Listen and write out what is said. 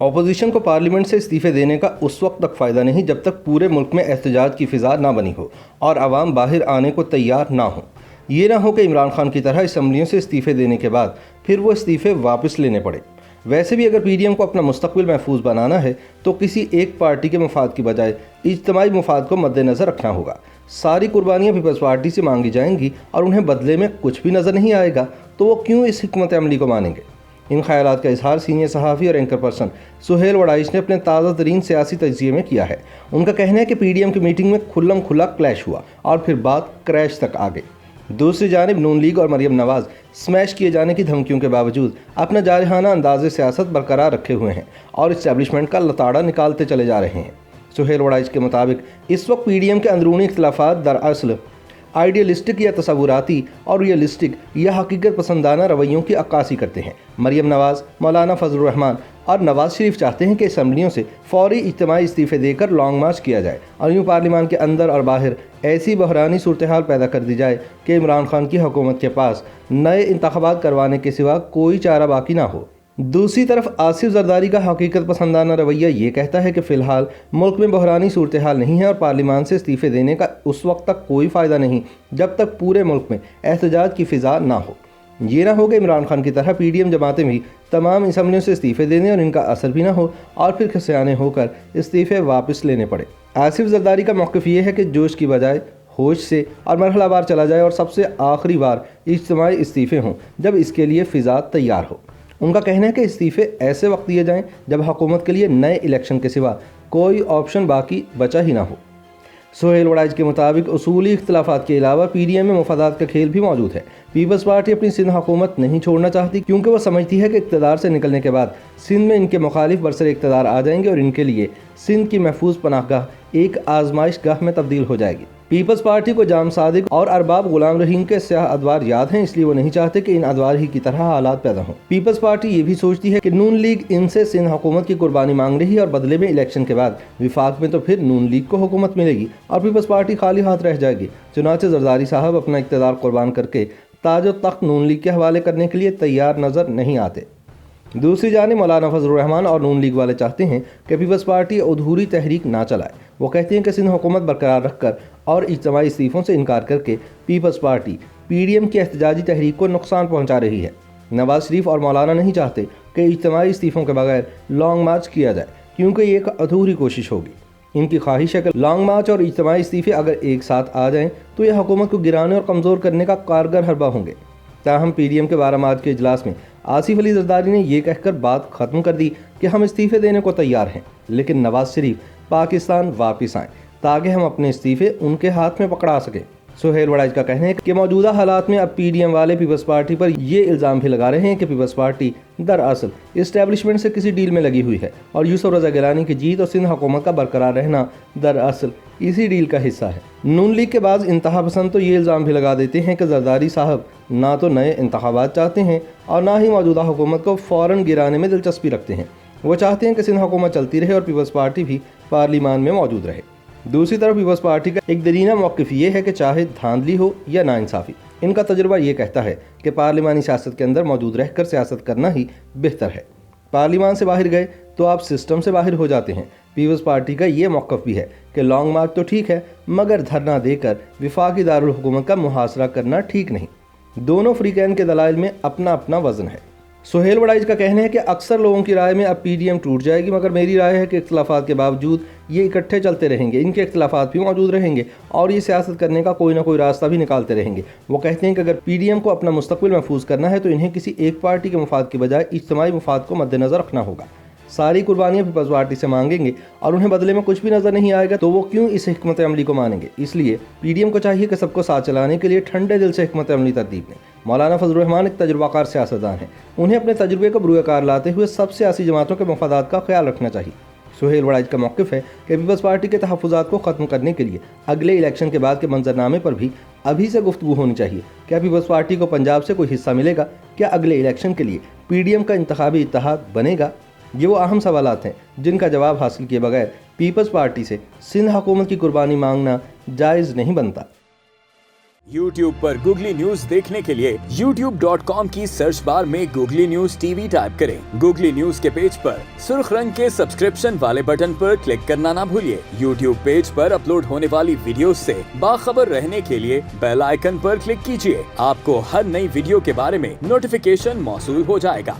Opposition को parliament से इस्तीफे देने का उस वक्त तक फ़ायदा नहीं जब तक पूरे मुल्क में एहतजाज की फ़िज़ा ना बनी हो और आवाम बाहर आने को तैयार ना हो। ये ना हो कि इमरान खान की तरह इसम्बलियों से इस्तीफे देने के बाद फिर वो इस्तीफे वापस लेने पड़े। वैसे भी अगर पीडीएम को अपना मुस्तकबिल महफूज बनाना है तो किसी एक पार्टी के मफाद की बजाय इज्तमाई मफाद को मद्देनज़र रखना होगा। सारी कुर्बानियाँ पीपल्स पार्टी से मांगी जाएंगी और उन्हें बदले में कुछ भी नज़र नहीं आएगा तो वो क्यों इस हिकमत अमली को मानेंगे। इन ख्यालात का इजहार सीनियर सहाफ़ी और एंकर पर्सन सुहेल वड़ाइश ने अपने ताज़ा तरीन सियासी तजिए में किया है। उनका कहना है कि पीडीएम की मीटिंग में खुल्लम खुला क्लैश हुआ और फिर बात क्रैश तक आ गई। दूसरी जानिब नून लीग और मरियम नवाज स्मैश किए जाने की धमकियों के बावजूद अपना जारहाना अंदाज़ सियासत बरकरार रखे हुए हैं और इस्टेब्लिशमेंट का लताड़ा निकालते चले जा रहे हैं। सुहेल वड़ाइश के मुताबिक इस वक्त पीडीएम के अंदरूनी इख्तिलाफात दरअसल आइडियलिस्टिक या तसव्वुराती और रियलिस्टिक या हकीकत पसंदाना रवैयों की अक्कासी करते हैं। मरियम नवाज, मौलाना फजलुर रहमान और नवाज शरीफ चाहते हैं कि असम्बलियों से फौरी इज्तिमाई इस्तीफे देकर लॉन्ग मार्च किया जाए और यूँ पार्लियामान के अंदर और बाहर ऐसी बहरानी सूरत हाल पैदा कर दी जाए कि इमरान खान की हुकूमत के पास नए इंतखाबात करवाने के सिवा कोई चारा बाकी ना हो। दूसरी तरफ आसिफ जरदारी का हकीकत पसंदाना रवैया ये कहता है कि फ़िलहाल मुल्क में बहरानी सूरत हाल नहीं है और पार्लियामान से इस्तीफे देने का उस वक्त तक कोई फ़ायदा नहीं जब तक पूरे मुल्क में एहतजाज की फ़िज़ा ना हो। ये ना हो कि इमरान खान की तरह पीडीएम जमातें भी तमाम असम्बलियों से इस्तीफे देने और इनका असर भी ना हो और फिर खसियाने होकर इस्तीफे वापस लेने पड़े। आसिफ जरदारी का मौक़िफ़ ये है कि जोश की बजाय होश से और मरहलावार चला जाए और सबसे आखिरी बार इज्तिमाई इस्तीफे हों जब इसके लिए फ़िज़ा तैयार हो। उनका कहना है कि इस्तीफे ऐसे वक्त दिए जाएं जब हुकूमत के लिए नए इलेक्शन के सिवा कोई ऑप्शन बाकी बचा ही ना हो। सुहेल वड़ाइश के मुताबिक उसूली इख्तिलाफात के अलावा पीडीएम में मुफादात का खेल भी मौजूद है। पीपल्स पार्टी अपनी सिंध हुकूमत नहीं छोड़ना चाहती क्योंकि वह समझती है कि इक़्तिदार से निकलने के बाद सिंध में इनके मुखालिफ बरसर इक़्तिदार आ जाएंगे और इनके लिए सिंध की महफूज पनाहगाह एक आजमाइश गाह में तब्दील हो जाएगी। पीपल्स पार्टी को जाम सादिक और अरबाब गुलाम रहीम के स्याह अदवार याद हैं, इसलिए वो नहीं चाहते कि इन अदवार ही की तरह हालात पैदा हों। पीपल्स पार्टी ये भी सोचती है कि नून लीग इनसे सिंध हुकूमत की कुर्बानी मांग रही है और बदले में इलेक्शन के बाद विफाक में तो फिर नून लीग को हुकूमत मिलेगी और पीपल्स पार्टी खाली हाथ रह जाएगी। चुनाचे जरदारी साहब अपना इक़्तिदार कुर्बान करके ताज और तख्त नून लीग के हवाले करने के लिए तैयार नजर नहीं आते। दूसरी जानिब मौलाना फजलुर रहमान और नून लीग वाले चाहते हैं कि पीपल्स पार्टी अधूरी तहरीक ना चलाए। वो कहते हैं कि सिंध हुकूमत बरकरार रखकर और इज्तिमाई इस्तीफ़ों से इनकार करके पीपल्स पार्टी पीडीएम की एहतजाजी तहरीक को नुकसान पहुँचा रही है। नवाज शरीफ और मौलाना नहीं चाहते कि इज्तिमाई इस्तीफ़ों के बगैर लॉन्ग मार्च किया जाए क्योंकि ये एक अधूरी कोशिश होगी। इनकी ख्वाहिश है कि लॉन्ग मार्च और इज्तिमाई इस्तीफ़े अगर एक साथ आ जाएँ तो यह हुकूमत को गिराने और कमज़ोर करने का कारगर हरबा होंगे। ताहम पीडीएम के 12 मार्च के इजलास में आसिफ अली जरदारी ने यह कहकर बात ख़त्म कर दी कि हम इस्तीफ़े देने को तैयार हैं, लेकिन नवाज शरीफ पाकिस्तान वापस आएँ ताकि हम अपने इस्तीफ़े उनके हाथ में पकड़ा सकें। सुहेल वड़ाइश का कहना है कि मौजूदा हालात में अब पीडीएम वाले पीपल्स पार्टी पर ये इल्ज़ाम भी लगा रहे हैं कि पीपल्स पार्टी दरअसल इस्टेब्लिशमेंट से किसी डील में लगी हुई है और यूसुफ रज़ा गिलानी की जीत और सिंध हुकूमत का बरकरार रहना दरअसल इसी डील का हिस्सा है। नून लीग के बाद इंतहा पसंद तो ये इल्ज़ाम भी लगा देते हैं कि जरदारी साहब ना तो नए इंतखाबात चाहते हैं और ना ही मौजूदा हुकूमत को फ़ौरन गिराने में दिलचस्पी रखते हैं। वो चाहते हैं कि सिंध हुकूमत चलती रहे और पीपल्स पार्टी भी पार्लियामान में मौजूद रहे। दूसरी तरफ पीपल्स पार्टी का एक दरीना मौक़िफ़ ये है कि चाहे धांधली हो या नाइंसाफ़ी, इनका तजुर्बा ये कहता है कि पार्लिमानी सियासत के अंदर मौजूद रहकर सियासत करना ही बेहतर है। पार्लियामान से बाहर गए तो आप सिस्टम से बाहर हो जाते हैं। पीपल्स पार्टी का ये मौक़िफ़ भी है कि लॉन्ग मार्च तो ठीक है मगर धरना देकर विफाकी दारुल हुकूमत का मुहासरा करना ठीक नहीं। दोनों फ़रीक़ैन के दलाइल में अपना अपना वज़न है। सुहेल वड़ाइश का कहना है कि अक्सर लोगों की राय में अब पीडीएम टूट जाएगी, मगर मेरी राय है कि इख्तिलाफात के बावजूद ये इकट्ठे चलते रहेंगे, इनके इख्तिलाफात भी मौजूद रहेंगे और ये सियासत करने का कोई ना कोई रास्ता भी निकालते रहेंगे। वो कहते हैं कि अगर पीडीएम को अपना मुस्तकबिल महफूज करना है तो इन्हें किसी एक पार्टी के मफाद की बजाय इज्तिमाई मफाद को मद्देनज़र रखना होगा। सारी कुर्बानियाँ पीपल्स पार्टी से मांगेंगे और उन्हें बदले में कुछ भी नज़र नहीं आएगा तो वो क्यों इस हिकमत अमली को मानेंगे। इसलिए पीडीएम को चाहिए कि सबको साथ चलाने के लिए ठंडे दिल से हिकमत अमली तरतीब दें। मौलाना फजलुर रहमान एक तजुर्बाकार सियासतदान हैं, उन्हें अपने तजुर्बे को बुरुकार लाते हुए सब सियासी जमातों के मफादात का ख्याल रखना चाहिए। सुहेल वड़ाइश का मौक़िफ़ है कि पीपल्स पार्टी के तहफ़्फ़ुज़ात को ख़त्म करने के लिए अगले इलेक्शन के बाद के मंजरनामे पर भी अभी से गुफ्तगू होनी चाहिए। क्या पीपल्स पार्टी को पंजाब से कोई हिस्सा मिलेगा? क्या अगले इलेक्शन के लिए पीडीएम का इंतखाबी इत्तेहाद बनेगा? ये वो अहम सवालात हैं जिनका जवाब हासिल किए बगैर पीपल्स पार्टी से सिंध हुकूमत की कुर्बानी मांगना जायज़ नहीं बनता। YouTube पर गूगली न्यूज देखने के लिए youtube.com की सर्च बार में गूगली न्यूज टीवी टाइप करें। गूगली न्यूज के पेज पर सुर्ख रंग के सब्सक्रिप्शन वाले बटन पर क्लिक करना ना भूलिए। YouTube पेज पर अपलोड होने वाली वीडियोस से बाखबर रहने के लिए बेल आइकन पर क्लिक कीजिए। आपको हर नई वीडियो के बारे में नोटिफिकेशन मौसूल हो जाएगा।